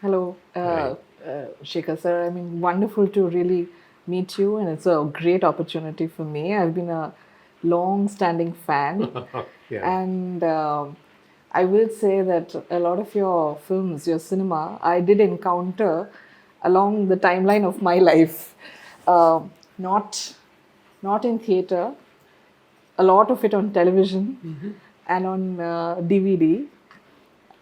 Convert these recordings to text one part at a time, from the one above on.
Hello, Right. Shekhar sir. I mean, wonderful to really meet you, and it's a great opportunity for me. I've been a long-standing fan, Yeah. and I will say that a lot of your films, your cinema, I did encounter along the timeline of my life. Not not in theater, a lot of it on television and on DVD.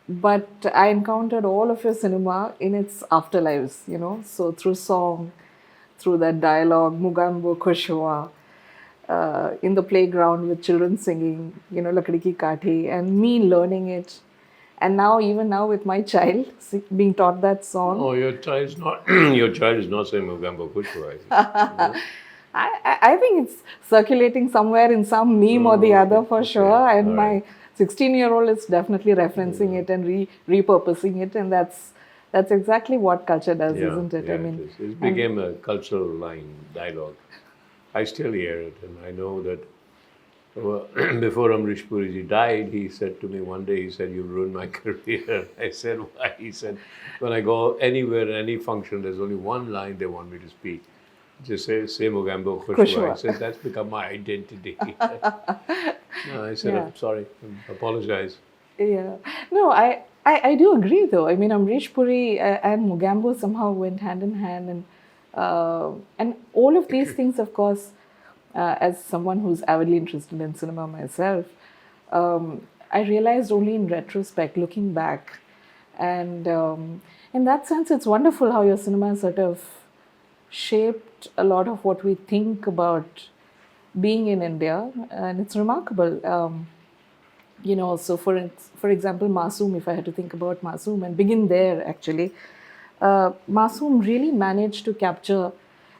But I encountered all of your cinema in its afterlives, so through song, through that dialogue, Mugambo Khushwa, in the playground with children singing, Lakdi Ki Kathi, and me learning it. And now, even now with my child being taught that song, Oh, your child is not your child is not saying Mugambo Kushwa, I think. No? I think it's circulating somewhere in some meme or the Oh, other okay. for Okay. sure. And All right. my 16-year-old is definitely referencing it and repurposing it, and that's exactly what culture does, Yeah, isn't it? yeah, I it mean, is. It and became a cultural line, dialogue. I still hear it, and I know that before Amrish Puriji died, he said to me one day, he said, "You ruined my career." I said, "Why?" He said, "When I go anywhere, any function, there's only one line they want me to speak. Just say Mugambo Khushwa." I Khushwa. said, "That's become my identity." No, I said, Yeah. "I'm sorry, apologize." Yeah. No, I do agree though. I mean, Amrish Puri and Mugambo somehow went hand in hand, and all of these things, of course, as someone who's avidly interested in cinema myself, I realized only in retrospect, looking back, and in that sense, it's wonderful how your cinema sort of shaped a lot of what we think about being in India, and it's remarkable. So for example, Masoom, if I had to think about Masoom and begin there actually, Masoom really managed to capture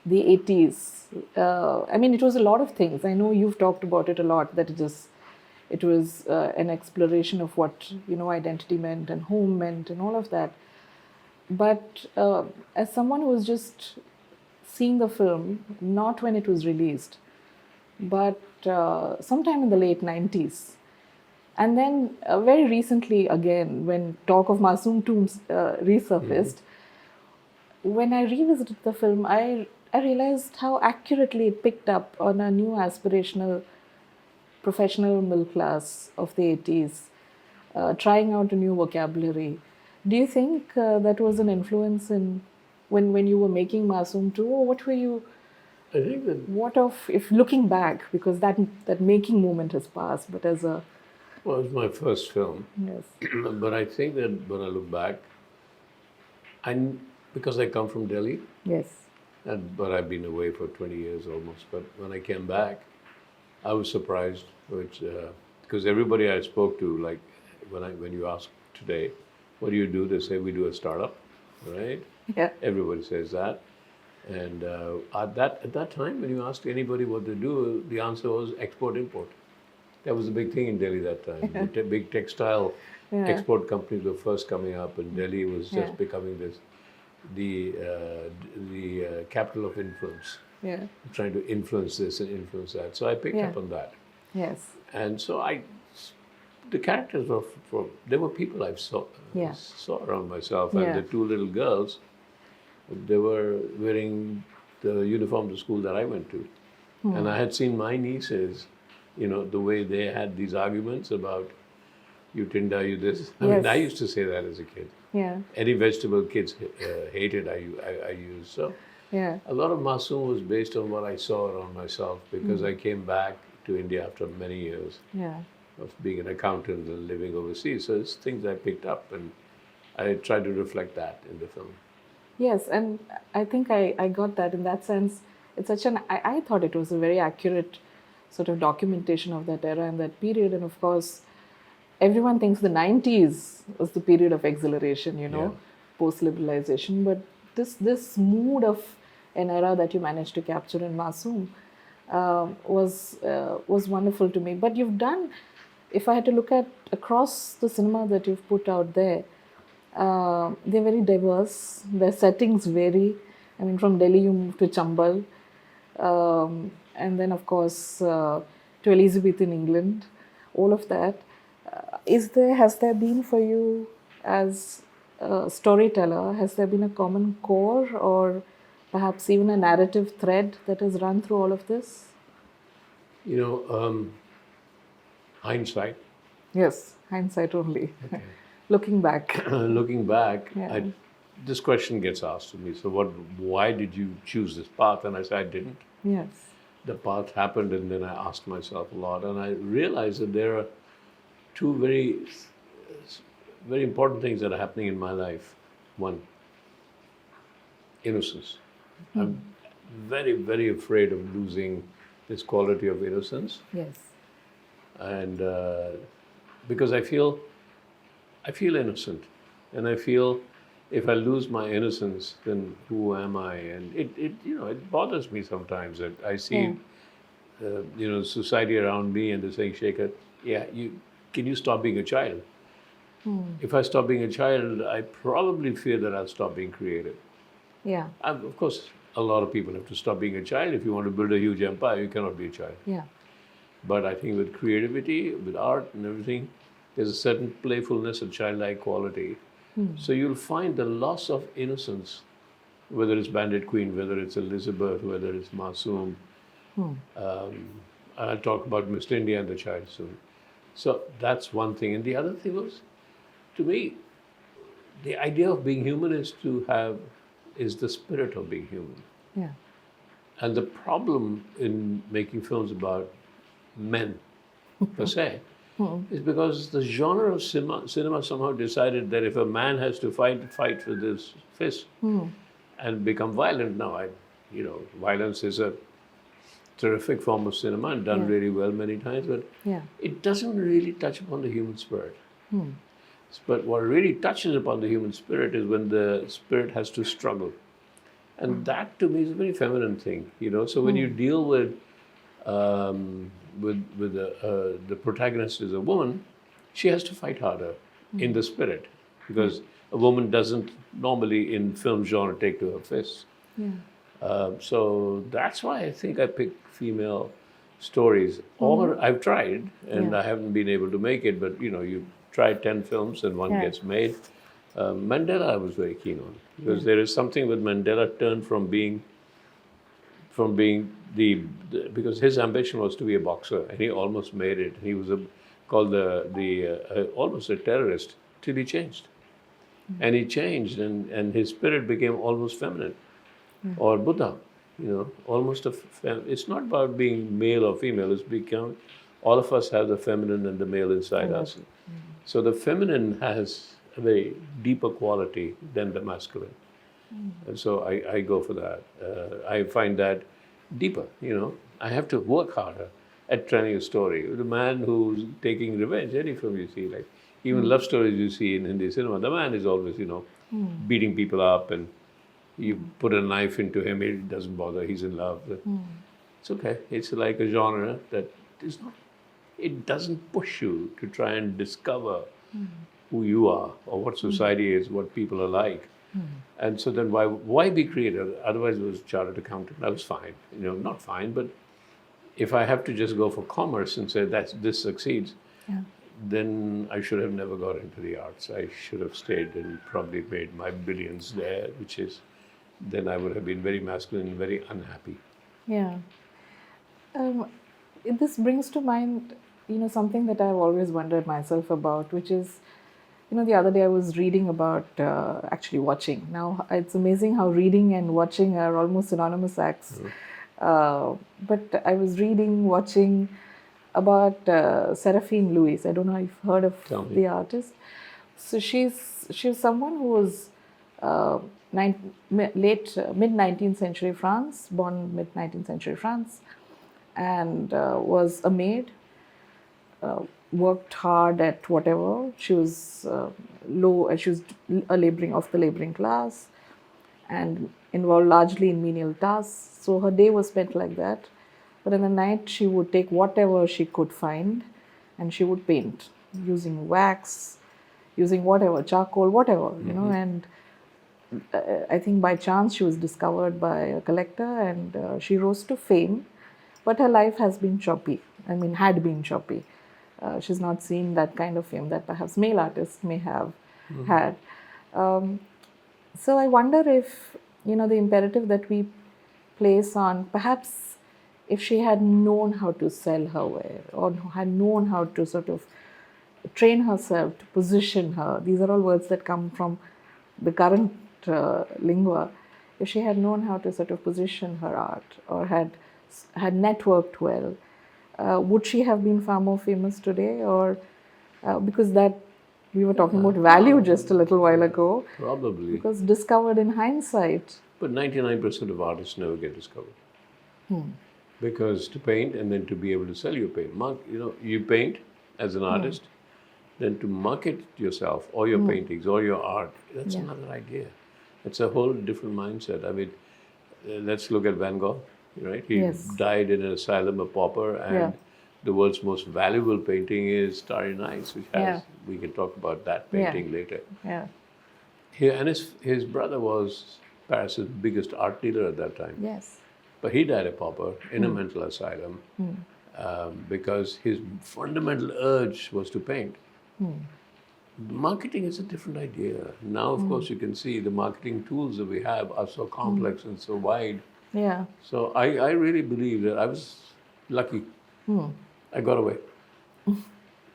the 80s. I mean, it was a lot of things. I know you've talked about it a lot, that it was an exploration of what, identity meant and home meant and all of that. But as someone who was just seeing the film, not when it was released, but sometime in the late 90s, and then very recently, again, when talk of Masoom Tombs resurfaced, when I revisited the film, I realized how accurately it picked up on a new aspirational professional middle class of the 80s, trying out a new vocabulary. Do you think that was an influence in when you were making Masoom too, or what were you? I think that What of if looking back, because that making moment has passed, but as a was my first film, yes, but I think that when I look back, I because I come from Delhi, yes, but I've been away for 20 years almost. But when I came back, I was surprised, which because everybody I spoke to, like when you ask today, what do you do? They say we do a startup, right? yeah, Everybody says that. And at that time, when you asked anybody what they do, the answer was export import. That was a big thing in Delhi that time. The big textile yeah, export companies were first coming up, and Delhi was yeah, just becoming the capital of influence, yeah, trying to influence this and influence that. So I picked yeah, up on that, yes, and so the characters they were people I yeah, saw around myself, and yeah, the two little girls, they were wearing the uniform to school that I went to, and I had seen my nieces, the way they had these arguments about you Tinder, you this. I mean, I yes, used to say that as a kid. yeah, Any vegetable kids hated, I used. So yeah, a lot of Masoom was based on what I saw around myself because I came back to India after many years yeah. of being an accountant and living overseas. So it's things I picked up, and I tried to reflect that in the film. Yes, and I think I got that in that sense. It's such I thought it was a very accurate sort of documentation of that era and that period. And of course, everyone thinks the 90s was the period of exhilaration, Yeah. post liberalization. But this mood of an era that you managed to capture in Masoom was wonderful to me. But you've done, if I had to look at across the cinema that you've put out there, they're very diverse. Their settings vary. I mean, from Delhi you move to Chambal, and then of course to Elizabethan England. All of that. Has there been for you as storyteller, has there been a common core or perhaps even a narrative thread that has run through all of this? Hindsight. Yes, hindsight only. Looking back. Looking back, Yeah. this question gets asked to me. So, why did you choose this path? And I said, I didn't. Yes. The path happened, and then I asked myself a lot, and I realized that there are two very important things that are happening in my life. One, innocence. I'm very, very afraid of losing this quality of innocence, Yes. and because I feel innocent, and I feel if I lose my innocence, then who am I? And it bothers me sometimes that I see society around me, and they're saying, Shekhar, can you stop being a child? If I stop being a child, I probably fear that I'll stop being creative. Yeah. Of course, a lot of people have to stop being a child. If you want to build a huge empire, you cannot be a child. Yeah. But I think with creativity, with art and everything, there's a certain playfulness, a childlike quality. So you'll find the loss of innocence, whether it's Bandit Queen, whether it's Elizabeth, whether it's Masoom. I'll talk about Mr. India and the child soon. So that's one thing. And the other thing was, to me, the idea of being human is the spirit of being human. Yeah. And the problem in making films about men, per se, is because the genre of cinema somehow decided that if a man has to fight with his fist and become violent. Now, violence is a terrific form of cinema and done really well many times, but it doesn't really touch upon the human spirit. But what really touches upon the human spirit is when the spirit has to struggle. And that to me is a very feminine thing, So when you deal with the protagonist is a woman, she has to fight harder in the spirit, because a woman doesn't normally in film genre take to her fists. So that's why I think I pick female stories. Or I've tried, and I haven't been able to make it, but you try 10 films and one gets made. Mandela I was very keen on, because there is something with Mandela turned from being because his ambition was to be a boxer, and he almost made it. He was called almost a terrorist till he changed, and he changed, and his spirit became almost feminine, or Buddha, almost it's not about being male or female. It's become all of us have the feminine and the male inside us. So the feminine has a very deeper quality than the masculine. And so I go for that. I find that deeper, I have to work harder at telling a story. The man who's taking revenge, any film you see, like even love stories you see in Hindi cinema, the man is always, beating people up, and you put a knife into him, it doesn't bother, he's in love. It's okay. It's like a genre that is not, it doesn't push you to try and discover who you are or what society is, what people are like. And so then why be creative? Otherwise it was chartered accountant. I was fine, not fine, but if I have to just go for commerce and say this succeeds, then I should have never got into the arts. I should have stayed and probably made my billions there, then I would have been very masculine and very unhappy. Yeah. This brings to mind, something that I've always wondered myself about, which is, the other day I was reading about actually watching. Now, it's amazing how reading and watching are almost synonymous acts. But I was watching about Seraphine Louis. I don't know if you've heard of the artist. So she's someone who was mid-19th century France, born mid-19th century France, and was a maid. Worked hard at whatever. She was she was a laboring class, and involved largely in menial tasks. So her day was spent like that. But in the night, she would take whatever she could find, and she would paint using wax, using whatever, charcoal, whatever, And I think by chance she was discovered by a collector, and she rose to fame. But her life has been choppy. Had been choppy. She's not seen that kind of fame that perhaps male artists may have had. Um, so I wonder if, the imperative that we place on, perhaps if she had known how to sell her ware, or had known how to sort of train herself to position her, these are all words that come from the current lingua. If she had known how to sort of position her art, or had networked well, would she have been far more famous today? Or because that we were talking about value just a little while ago, Probably. because discovered in hindsight. But 99% of artists never get discovered. Because to paint and then to be able to sell your paint. You paint as an artist, then to market yourself or your paintings or your art, that's another idea. It's a whole different mindset. I mean, let's look at Van Gogh, right? He died in an asylum, a pauper, and the world's most valuable painting is Starry Nights, which has, we can talk about that painting later. Yeah. And his brother was Paris's biggest art dealer at that time. Yes. But he died a pauper in a mental asylum because his fundamental urge was to paint. Marketing is a different idea. Now, of course, you can see the marketing tools that we have are so complex and so wide. Yeah. So I really believe that I was lucky. I got away.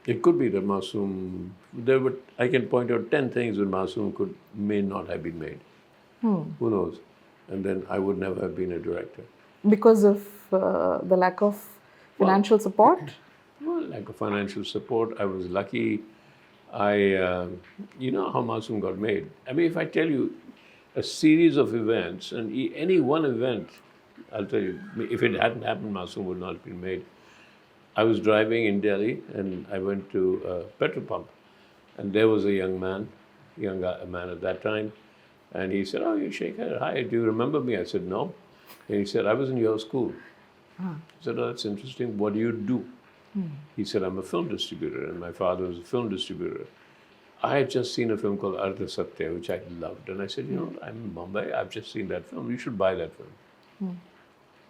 It could be that Masoom, I can point out 10 things that Masoom may not have been made. Who knows? And then I would never have been a director. Because of the lack of financial support? Well, lack of financial support. I was lucky. You know how Masoom got made. I mean, if I tell you a series of events, and any one event, I'll tell you, if it hadn't happened, Masoom would not have been made. I was driving in Delhi, and I went to a petrol pump, and there was a young man at that time, and he said, "Oh, you're Shekhar. Hi, do you remember me?" I said, "No." And he said, "I was in your school." I said, "Oh, that's interesting. What do you do?" He said, "I'm a film distributor, and my father was a film distributor." I had just seen a film called Ardha Satya, which I loved. And I said, "You know, I'm in Mumbai. I've just seen that film. You should buy that film."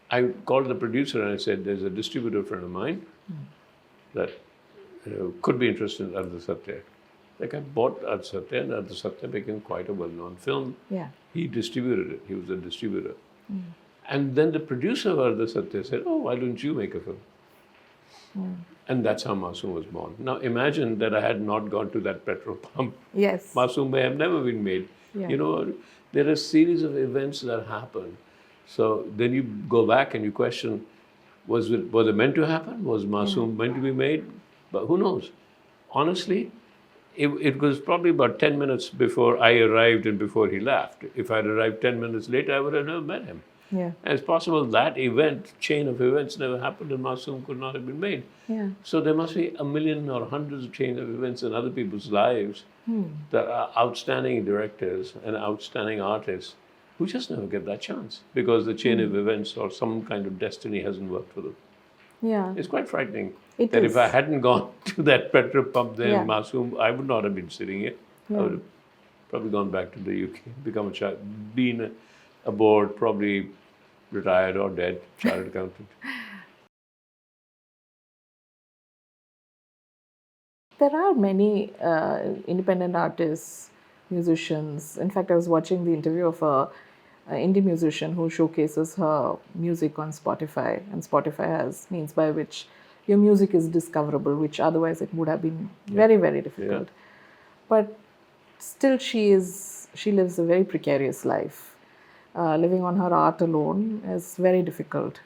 I called the producer and I said, "There's a distributor friend of mine that could be interested in Ardha Satya." Like, I bought Ardha Satya, and Ardha Satya became quite a well-known film. Yeah. He distributed it. He was a distributor. And then the producer of Ardha Satya said, "Oh, why don't you make a film?" And that's how Masoom was born. Now imagine that I had not gone to that petrol pump. Yes. Masoom may have never been made. Yeah. You know, there are a series of events that happen. So then you go back and you question, was it meant to happen? Was Masoom meant to be made? But who knows? Honestly, it was probably about 10 minutes before I arrived and before he left. If I'd arrived 10 minutes later, I would have never met him. Yeah. And it's possible that chain of events never happened and Masoom could not have been made. Yeah. So there must be a million or hundreds of chains of events in other people's lives that are outstanding directors and outstanding artists who just never get that chance because the chain of events or some kind of destiny hasn't worked for them. Yeah. It's quite frightening. It that is. if I hadn't gone to that petrol pump there Yeah. in Masoom, I would not have been sitting here. Yeah. I would have probably gone back to the UK, become a child, been aboard, probably retired or dead, chartered accountant. There are many independent artists, musicians. In fact, I was watching the interview of a indie musician who showcases her music on Spotify, and Spotify has means by which your music is discoverable, which otherwise it would have been very, very difficult. But still, she lives a very precarious life. Living on her art alone is very difficult.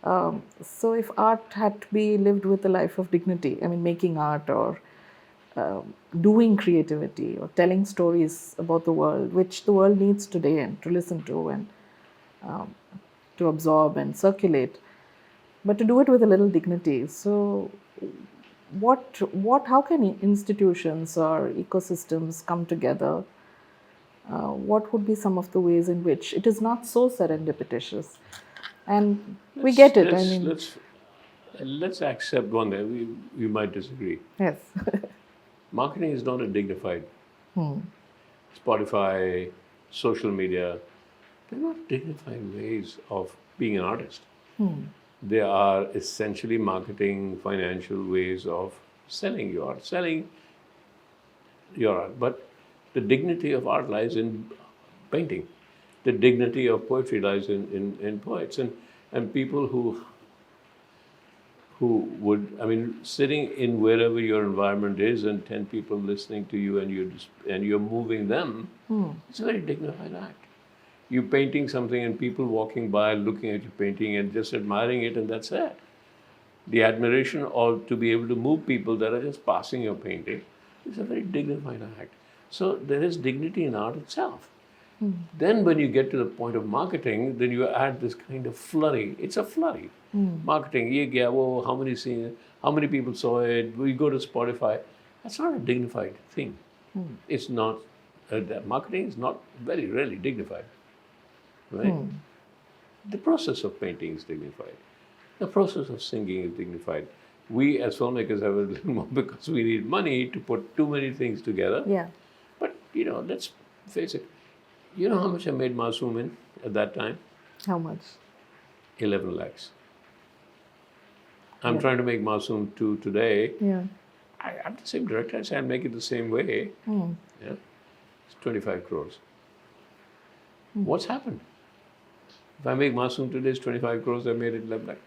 So if art had to be lived with a life of dignity, I mean, making art or doing creativity or telling stories about the world, which the world needs today and to listen to and to absorb and circulate, but to do it with a little dignity. So how can institutions or ecosystems come together? What would be some of the ways in which it is not so serendipitous? And we get it. Let's accept one that we might disagree. Yes. Marketing is not a dignified. Spotify, social media, they're not dignified ways of being an artist. They are essentially marketing, financial ways of selling your art. But The dignity of art lies in painting. The dignity of poetry lies in poets and people who would, I mean, sitting in wherever your environment is and 10 people listening to you and you're moving them, it's a very dignified act. You're painting something and people walking by looking at your painting and just admiring it, and that's it. The admiration or to be able to move people that are just passing your painting is a very dignified act. So there is dignity in art itself. Then when you get to the point of marketing, then you add this kind of flurry. It's a flurry. Marketing, ye gaya, wo, how many seen it? How many people saw it? We go to Spotify. That's not a dignified thing. It's not, marketing is not very rarely dignified. Right? The process of painting is dignified. The process of singing is dignified. We as filmmakers have a little more because we need money to put too many things together. Yeah. But, let's face it. You know how much I made Masoom in at that time? How much? 11 lakhs. I'm trying to make Masoom 2 today. Yeah. I'm the same director. I say I'll make it the same way. Yeah. It's 25 crores. What's happened? If I make Masoom today, it's 25 crores. I made it 11 lakhs.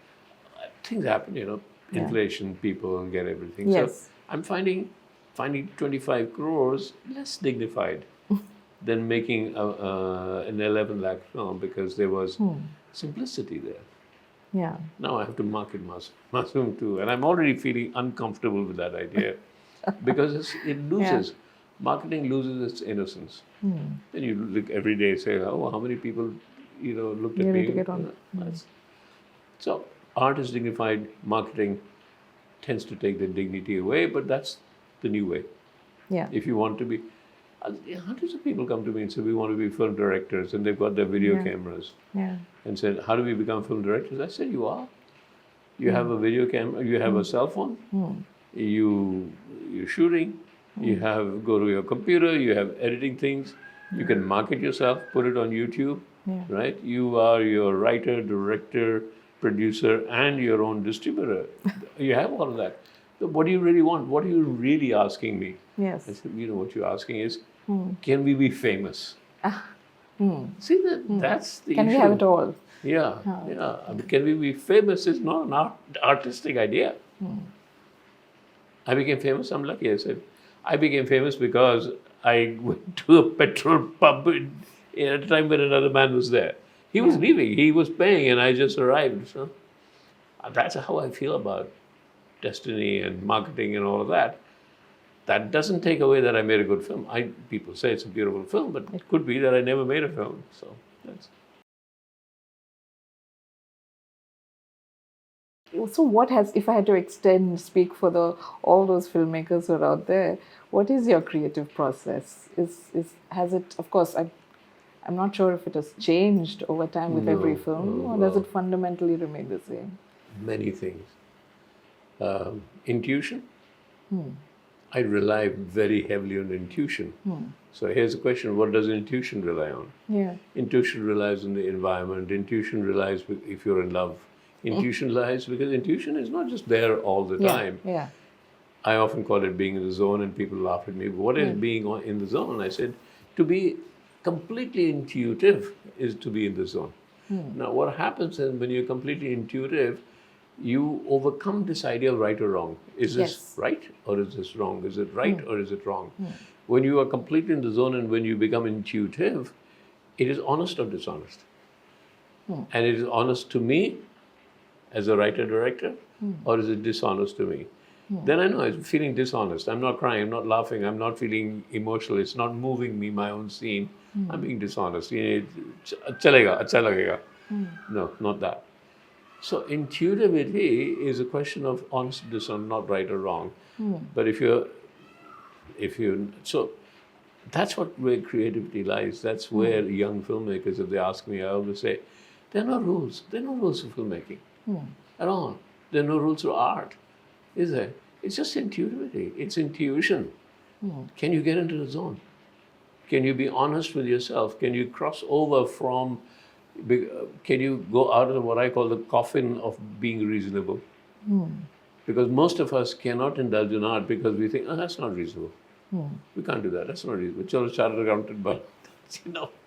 Things happen, Inflation, people get everything. Yes. So I'm finding 25 crores less dignified than making an 11 lakh film because there was simplicity there. Yeah. Now I have to market Masoom too. And I'm already feeling uncomfortable with that idea because it loses. Marketing loses its innocence. Then you look every day and say, oh, how many people, looked at You me. need to get on. So art is dignified. Marketing tends to take the dignity away, but that's the new way. Yeah. If you want to be, hundreds of people come to me and say, we want to be film directors, and they've got their video cameras. Yeah. And said, how do we become film directors? I said, you are. You have a video camera, you have a cell phone, you're shooting, you go to your computer, you have editing things, you can market yourself, put it on YouTube, right? You are your writer, director, producer, and your own distributor. You have all of that. So what do you really want? What are you really asking me? Yes. I said, what you're asking is, can we be famous? See, that's the issue. Can we have it all? Yeah, yeah. I mean, can we be famous is not an artistic idea. I became famous, I'm lucky. I said, I became famous because I went to a petrol pub at a time when another man was there. He was leaving, he was paying, and I just arrived. So that's how I feel about destiny and marketing and all of that. That doesn't take away that I made a good film. People say it's a beautiful film, but it could be that I never made a film. So that's. So what has, if I had to speak for all those filmmakers who are out there, what is your creative process? Has it, of course, I'm not sure if it has changed over time with every film, or does it fundamentally remain the same? Many things. Intuition. I rely very heavily on intuition. So here's the question, what does intuition rely on? Yeah. Intuition relies on the environment. Intuition relies if you're in love. Intuition lies because intuition is not just there all the time. Yeah. I often call it being in the zone, and people laugh at me. What is being in the zone? I said, to be completely intuitive is to be in the zone. Now, what happens is when you're completely intuitive, you overcome this idea of right or wrong. Is this right or is this wrong? Is it right or is it wrong? When you are completely in the zone and when you become intuitive, it is honest or dishonest. And it is honest to me as a writer-director, or is it dishonest to me? Then I know I'm feeling dishonest. I'm not crying, I'm not laughing, I'm not feeling emotional. It's not moving me, my own scene. I'm being dishonest. Chalega, acha lagega. No, not that. So intuitivity is a question of honest, dishonest, not right or wrong. But so that's where creativity lies. That's where young filmmakers, if they ask me, I always say, there are no rules. There are no rules for filmmaking at all. There are no rules for art, is there? It's just intuitivity. It's intuition. Can you get into the zone? Can you be honest with yourself? Can you cross over from, can you go out of what I call the coffin of being reasonable? Because most of us cannot indulge in art because we think, oh, that's not reasonable. We can't do that. That's not reasonable. Chalo, chartered accountant, but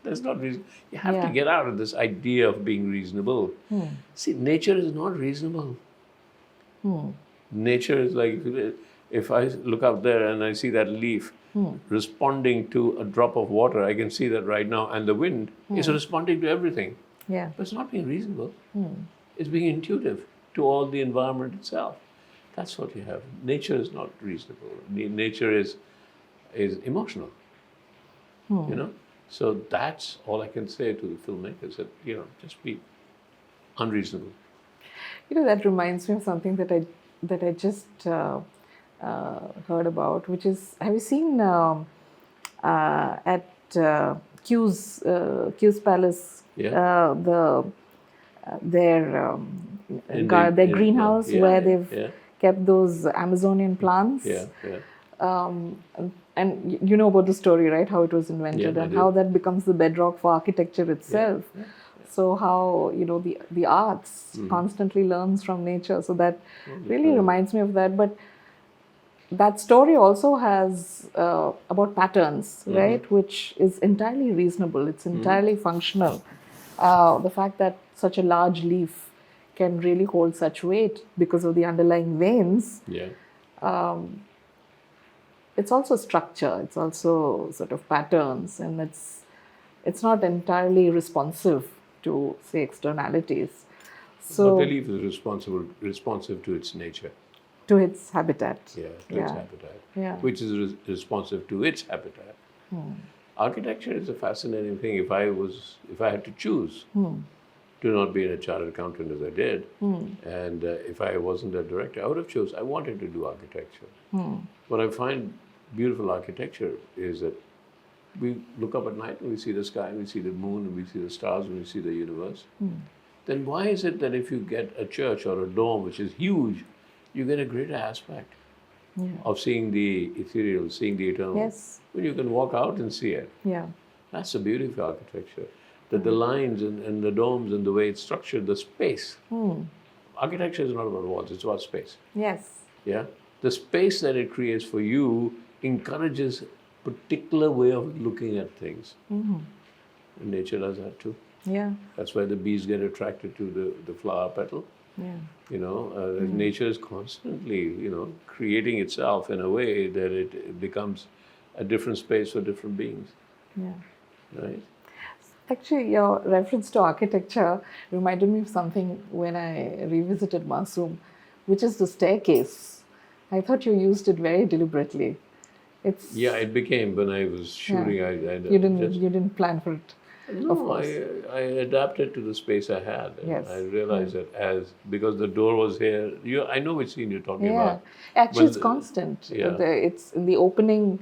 that's not reasonable. You have to Yeah. get out of this idea of being reasonable. See, nature is not reasonable. Nature is like, if I look out there and I see that leaf responding to a drop of water, I can see that right now, and the wind is responding to everything. Yeah. But it's not being reasonable. It's being intuitive to all the environment itself. That's what you have. Nature is not reasonable. Nature is emotional. So that's all I can say to the filmmakers, that just be unreasonable. That reminds me of something that I just heard about, which is, have you seen at Q's Palace, Yeah. their their greenhouse where they've kept those Amazonian plants? Yeah. And you know about the story, right? How it was invented, Yeah, I and do. how that becomes the bedrock for architecture itself. So how the arts constantly learns from nature. So that really reminds me of that. But that story also has about patterns, right? Which is entirely reasonable. It's entirely functional. The fact that such a large leaf can really hold such weight because of the underlying veins. Yeah. It's also structure. It's also sort of patterns, and it's not entirely responsive to, say, externalities. So But the leaf is responsive to its nature. To its habitat. Yeah, to its habitat. Yeah. Which is responsive to its habitat. Architecture is a fascinating thing. If I had to choose to not be a chartered accountant as I did, and if I wasn't a director, I would have chosen. I wanted to do architecture. What I find beautiful architecture is that we look up at night and we see the sky, and we see the moon, and we see the stars, and we see the universe. Then why is it that if you get a church or a dome which is huge, you get a greater aspect of seeing the ethereal, seeing the eternal? Yes. When you can walk out and see it. Yeah. That's the beauty of architecture. That the lines and the domes and the way it's structured, the space. Architecture is not about walls, it's about space. Yes. Yeah? The space that it creates for you encourages a particular way of looking at things. And nature does that too. Yeah. That's why the bees get attracted to the flower petal. Yeah. Nature is constantly, creating itself in a way that it becomes a different space for different beings. Yeah. Right? Actually, your reference to architecture reminded me of something when I revisited Masoom, which is the staircase. I thought you used it very deliberately. Yeah, it became when I was shooting. You didn't plan for it. No, I adapted to the space I had. And Yes. I realized that because the door was here. I know which scene you're talking about. Actually, When it's the- constant. Yeah. It's in the opening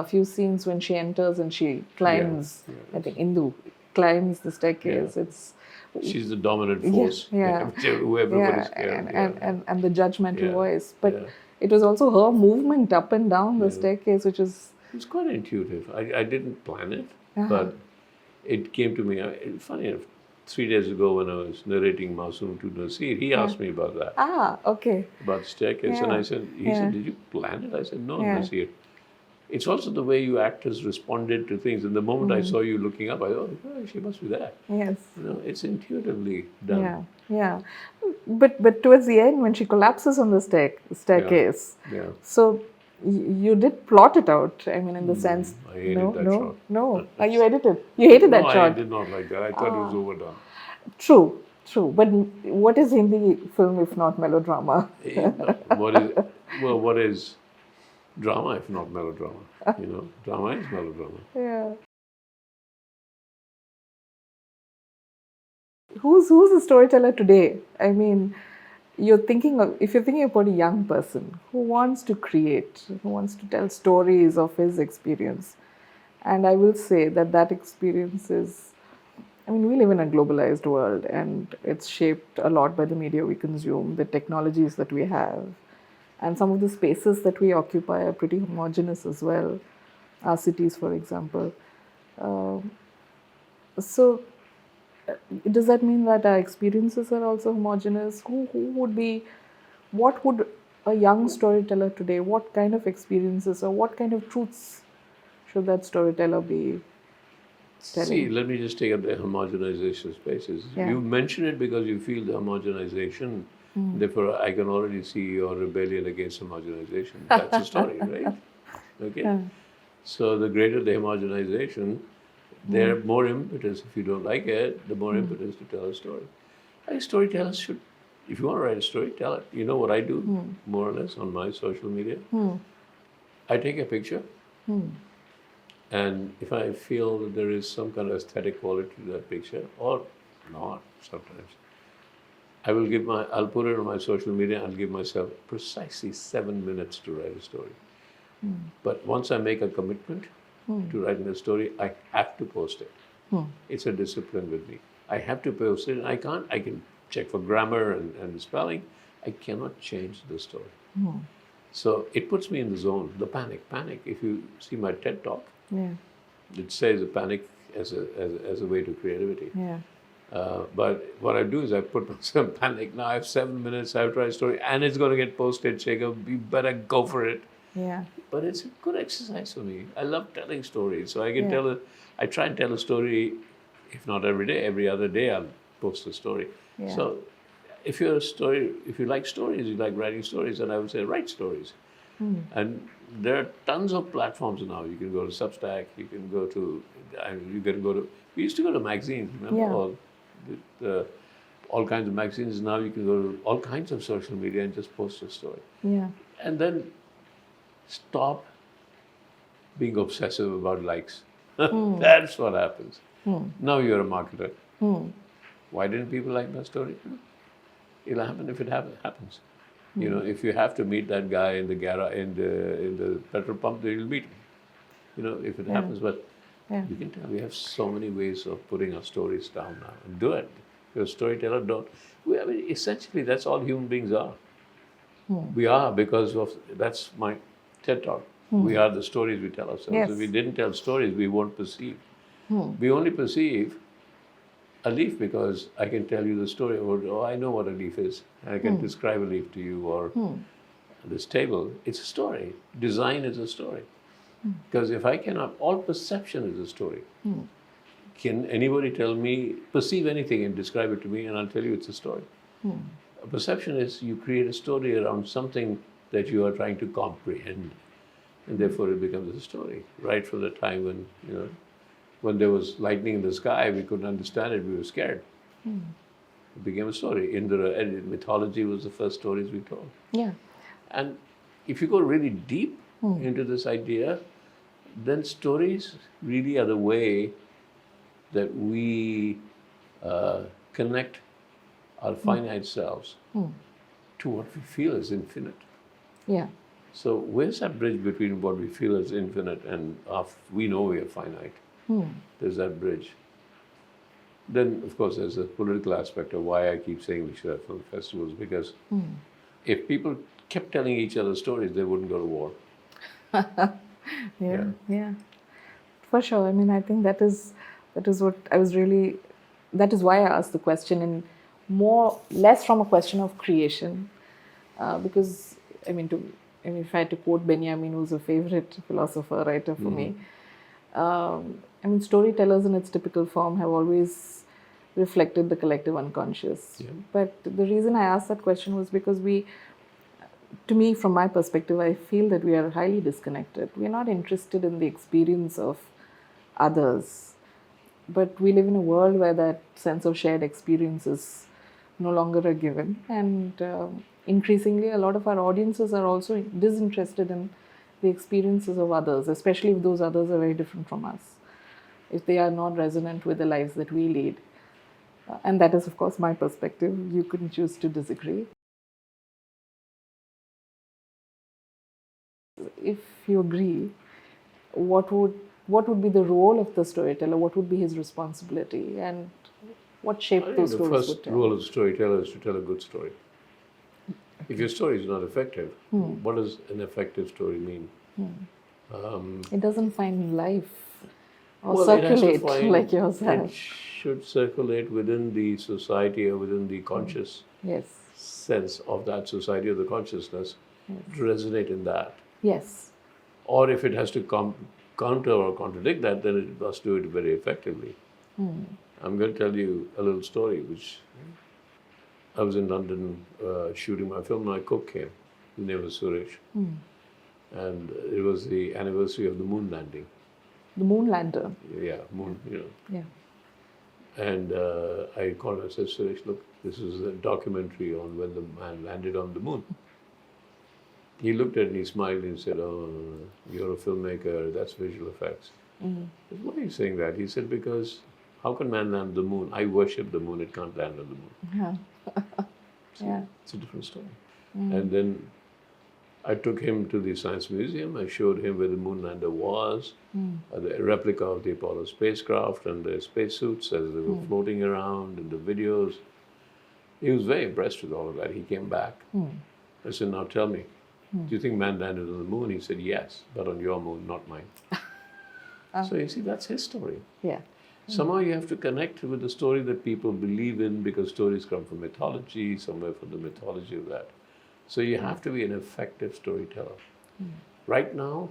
few scenes when she enters and she climbs. Yeah. I think Indu climbs the staircase. It's She's the dominant force. Yeah. Who everybody's scared. and the judgmental Yeah. voice. But Yeah. it was also her movement up and down the staircase, which is It's quite intuitive. I didn't plan it, Uh-huh. but it came to me. Funny enough, 3 days ago when I was narrating Masoom to Nasir, he asked me about that, okay. about the staircase. And Yeah. he said, did you plan it? I said, no, Yeah. Nasir. It's also the way you actors responded to things. And the moment I saw you looking up, I thought, oh, she must be there. Yes. It's intuitively done. Yeah. But towards the end, when she collapses on the staircase, Yeah. so you did plot it out. I mean, in the sense, I hated no, that no, shot. no. You edited. You hated that No, shot. I did not like that. I thought it was overdone. True. But what is Hindi film if not melodrama? What is drama if not melodrama? Drama is melodrama. Yeah. Who's the storyteller today? I mean, if you're thinking about a young person who wants to create, who wants to tell stories of his experience, and I will say that experience is, I mean, we live in a globalized world, and it's shaped a lot by the media we consume, the technologies that we have, and some of the spaces that we occupy are pretty homogeneous as well. Our cities, for example. So, does that mean that our experiences are also homogeneous? What would a young storyteller today, what kind of experiences or what kind of truths should that storyteller be See, telling? let me just take up the homogenization spaces. Yeah. You mention it because you feel the homogenization. Therefore, I can already see your rebellion against homogenization. That's a story, right? Okay. Yeah. So the greater the homogenization, there more impetus. If you don't like it, the more impetus to tell a story. I think storytellers should, if you want to write a story, tell it. You know what I do, more or less, on my social media? I take a picture, and if I feel that there is some kind of aesthetic quality to that picture, or not sometimes, I'll put it on my social media, I'll give myself precisely 7 minutes to write a story. But once I make a commitment to writing a story, I have to post it. It's a discipline with me. I have to post it, and I can check for grammar and spelling. I cannot change the story. So it puts me in the zone, the panic. If you see my TED talk, Yeah. it says a panic as a way to creativity. Yeah. But what I do is I put myself in panic. Now I have 7 minutes, I have to write a story, and it's going to get posted, Shekhar. You better go for it. Yeah. But it's a good exercise for me. I love telling stories. So I can Yeah. I try and tell a story, if not every day, every other day I'll post a story. Yeah. So if you like stories, you like writing stories, then I would say write stories. And there are tons of platforms now. You can go to Substack, you can go to, we used to go to magazines, remember? Yeah. All kinds of magazines. Now you can go to all kinds of social media and just post a story. Yeah. And then stop being obsessive about likes. That's what happens. Now you're a marketer. Why didn't people like my story? It'll happen if it happens. You know, if you have to meet that guy in the in the petrol pump, then you'll meet him. You know, if it happens. But you can tell we have so many ways of putting our stories down now. And do it. If you're a storyteller, don't. I mean, essentially, that's all human beings are. We are because of, that's my TED talk. We are the stories we tell ourselves. Yes. If we didn't tell stories, we won't perceive. We only perceive a leaf because I can tell you the story about, oh, I know what a leaf is. I can describe a leaf to you, or this table. It's a story. Design is a story. Because if I cannot, all perception is a story. Can anybody perceive anything and describe it to me, and I'll tell you it's a story. A perception is you create a story around something that you are trying to comprehend, and therefore it becomes a story. Right from the time when there was lightning in the sky, we couldn't understand it, we were scared. It became a story. Indra, mythology was the first stories we told. Yeah. And if you go really deep into this idea, then stories really are the way that we connect our finite selves to what we feel is infinite. Yeah. So where's that bridge between what we feel is infinite and we know we are finite? There's that bridge. Then, of course, there's a political aspect of why I keep saying we should have film festivals, because if people kept telling each other stories, they wouldn't go to war. Yeah. For sure. I mean, I think that is what I was really, that is why I asked the question, and less from a question of creation, because if I had to quote Benjamin, who's a favorite philosopher, writer for me, storytellers in its typical form have always reflected the collective unconscious. Yeah. But the reason I asked that question was because to me, from my perspective, I feel that we are highly disconnected. We are not interested in the experience of others, but we live in a world where that sense of shared experience is no longer a given. And increasingly, a lot of our audiences are also disinterested in the experiences of others, especially if those others are very different from us, if they are not resonant with the lives that we lead. And that is, of course, my perspective. You couldn't choose to disagree. If you agree, what would be the role of the storyteller? What would be his responsibility? And what shape those stories would The tell? first role of the storyteller is to tell a good story. If your story is not effective, what does an effective story mean? It doesn't find life or Well, it has to circulate find- like yours It have. should circulate within the society or within the conscious Yes. sense of that society or the consciousness. resonate in that. Yes. Or if it has to counter or contradict that, then it must do it very effectively. I'm going to tell you a little story, which I was in London shooting my film. My cook came. His name was Suresh. And it was the anniversary of the moon landing. The moon lander. Yeah, moon, Yeah. And I called him and said, Suresh, look, this is a documentary on when the man landed on the moon. He looked at me, smiled, and said, oh, you're a filmmaker, that's visual effects. I said, why are you saying that? He said, because how can man land on the moon? I worship the moon, it can't land on the moon. Yeah. Yeah. It's a different story. And then I took him to the Science Museum. I showed him where the moon lander was, the replica of the Apollo spacecraft and the spacesuits as they were floating around and the videos. He was very impressed with all of that. He came back. I said, now tell me, do you think man landed on the moon? He said, yes, but on your moon, not mine. So you see, that's his story. Yeah. Somehow you have to connect with the story that people believe in, because stories come from mythology, somewhere from the mythology of that. So you have to be an effective storyteller. Right now,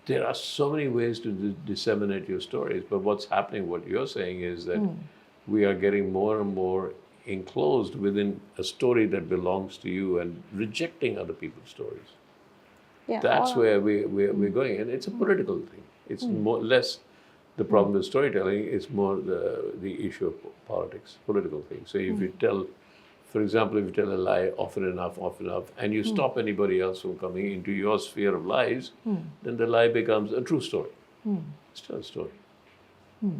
there are so many ways to disseminate your stories, but what's happening, what you're saying is that we are getting more and more enclosed within a story that belongs to you and rejecting other people's stories. Yeah. That's where we're going. And it's a political thing. It's more less the problem with storytelling, it's more the issue of politics, political thing. So if you tell, for example, if you tell a lie often enough, and you stop anybody else from coming into your sphere of lies, then the lie becomes a true story. It's still a story.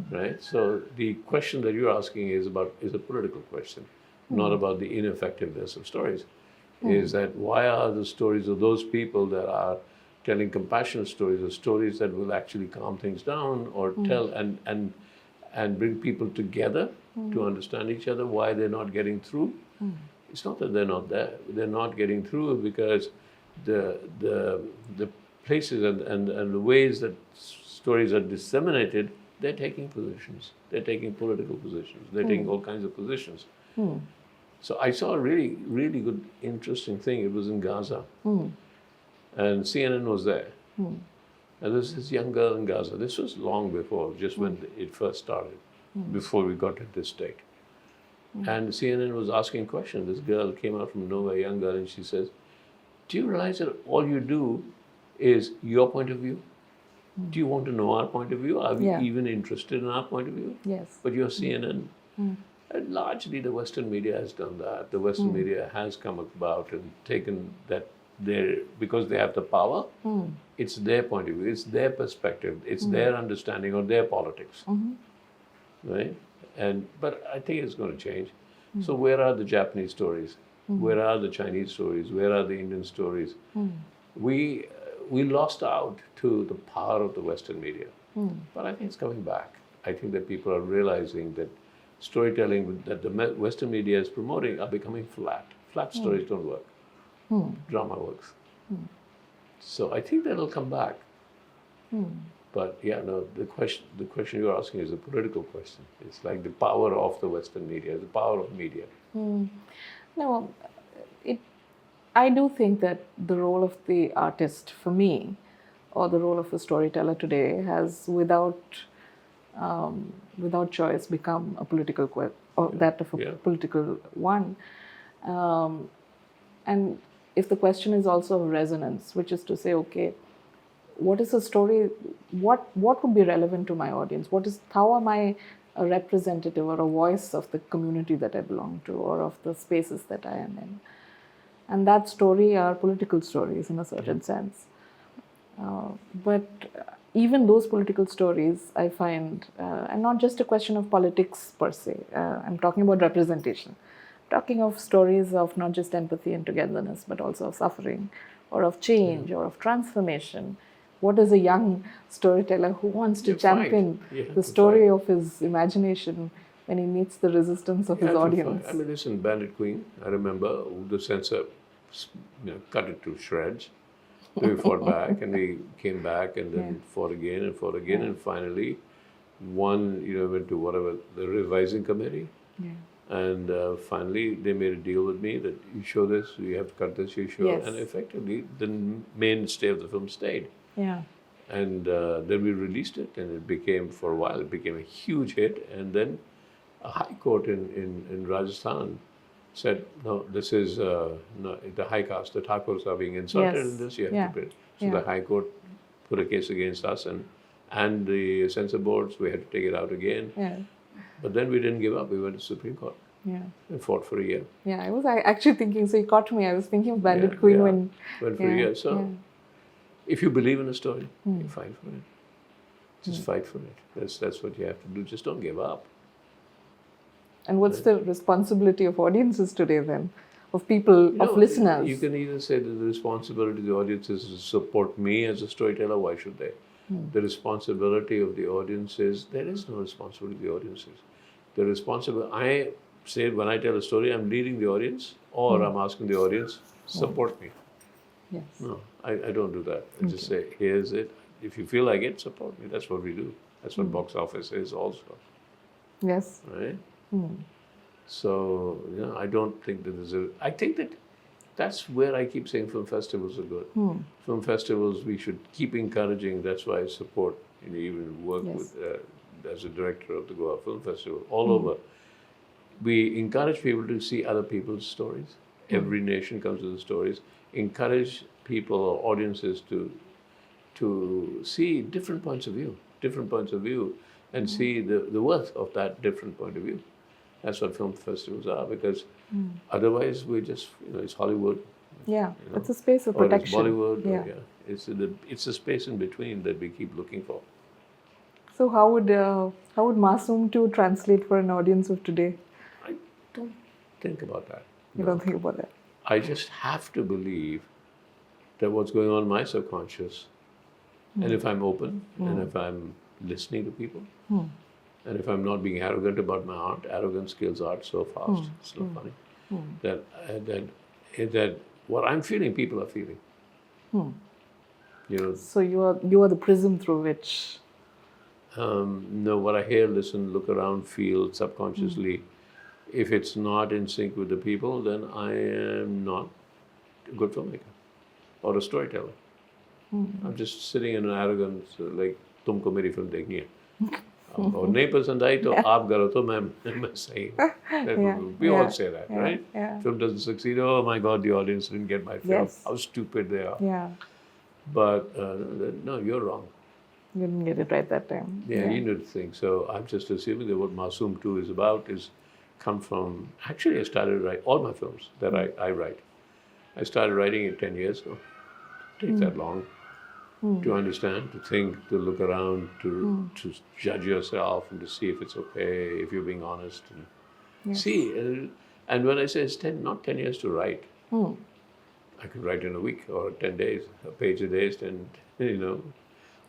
Right? So the question that you're asking is a political question, not about the ineffectiveness of stories. Is that why are the stories of those people that are telling compassionate stories or stories that will actually calm things down or tell and bring people together to understand each other, why they're not getting through? It's not that they're not there. They're not getting through because the places and the ways that stories are disseminated, they're taking positions. They're taking political positions. They're taking all kinds of positions. So I saw a really, really good, interesting thing. It was in Gaza. And CNN was there. And there's this young girl in Gaza. This was long before, just when it first started, before we got to this state. And CNN was asking questions. This girl came out from nowhere, a young girl, and she says, do you realize that all you do is your point of view? Do you want to know our point of view? Are we even interested in our point of view? Yes. But you're CNN. And largely the Western media has done that. The Western media has come about and taken that because they have the power, it's their point of view, it's their perspective, it's their understanding of their politics. Right? But I think it's going to change. So where are the Japanese stories? Where are the Chinese stories? Where are the Indian stories? We lost out to the power of the Western media. But I think it's coming back. I think that people are realizing that storytelling that the Western media is promoting are becoming flat. Flat stories don't work. Drama works. So I think that'll come back. But yeah, no, the question you're asking is a political question. It's like the power of the Western media, the power of media. No, I do think that the role of the artist, for me, or the role of a storyteller today, has without choice become a political or that of a political one. And if the question is also of resonance, which is to say, okay, what is a story? What would be relevant to my audience? How am I a representative or a voice of the community that I belong to, or of the spaces that I am in? And that story are political stories in a certain sense. But even those political stories, I find, and not just a question of politics per se. I'm talking about representation. Talking of stories of not just empathy and togetherness, but also of suffering, or of change, or of transformation. What is a young storyteller who wants to champion the story of his imagination when he meets the resistance of his audience? I mean, listen, Bandit Queen, I remember the censor cut it to shreds. We fought back, and we came back, and then fought again, and finally, one, went to whatever, the revising committee. And finally, they made a deal with me that you show this, you have to cut this, you show. Yes. And effectively, the mainstay of the film stayed. Yeah. And then we released it, and it became, for a while, it became a huge hit. And then a high court in Rajasthan said, no, this is no, the high caste, the Thakurs are being insulted Yes. in this, you have Yeah. to pay. So Yeah. the high court put a case against us, and the censor boards, we had to take it out again. Yeah. But then we didn't give up, we went to Supreme Court Yeah. and fought for a year. Yeah. I was actually thinking, so you caught me. I was thinking of Bandit Yeah, Queen yeah. when. Went for a year. So if you believe in a story, you fight for it. Just fight for it. That's what you have to do. Just don't give up. And what's the responsibility of audiences today then? Of people, You of know, listeners? You can either say that the responsibility of the audience is to support me as a storyteller. Why should they? The responsibility of the audience is, there is no responsibility of the audiences. The responsibility, I say when I tell a story, I'm leading the audience, or I'm asking the audience, support me. Yes. No, I don't do that. I just say, here's it. If you feel like it, support me. That's what we do. That's what box office is also. Yes. Right? So, I don't think that there's a... I think that that's where I keep saying film festivals are good. Film festivals, we should keep encouraging. That's why I support, even work with, as a director of the Goa Film Festival, all over. We encourage people to see other people's stories. Every nation comes with the stories. Encourage people or audiences to see different points of view, and see the worth of that different point of view. That's what film festivals are, because otherwise we just, it's Hollywood. Yeah, it's a space of or protection. It's Bollywood. Yeah. It's a space in between that we keep looking for. So how would Masoom 2 translate for an audience of today? I don't think about that. You don't think about that? I just have to believe that what's going on in my subconscious, and if I'm open, and if I'm listening to people, and if I'm not being arrogant about my art, arrogance kills art so fast, it's so funny, that what I'm feeling, people are feeling. So you are the prism through which... No, what I hear, listen, look around, feel subconsciously, if it's not in sync with the people, then I am not a good filmmaker or a storyteller. I'm just sitting in an arrogance, like, तुमको मेरी film देखनी है. और नहीं पसंद आई तो आप करो तो मैं सही. We all say that, right? Yeah. Film doesn't succeed. Oh my God, the audience didn't get my film. Yes. How stupid they are. Yeah. But no, you're wrong. You didn't get it right that time. Yeah, you need to think. So I'm just assuming that what Masoom 2 is about is come from... Actually, I started writing all my films that I write. I started writing it 10 years ago. It takes that long to understand, to think, to look around, to judge yourself and to see if it's okay, if you're being honest. And see, and when I say it's not 10 years to write, I could write in a week or 10 days, a page a day, and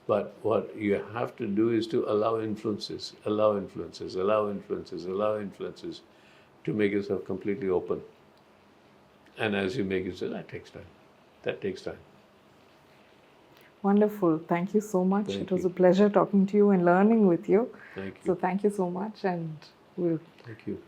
But what you have to do is to allow influences to make yourself completely open. And as you make yourself, that takes time. Wonderful. Thank you so much. Thank It was you. a pleasure talking to you and learning with you. Thank you. So thank you so much, and we'll Thank you.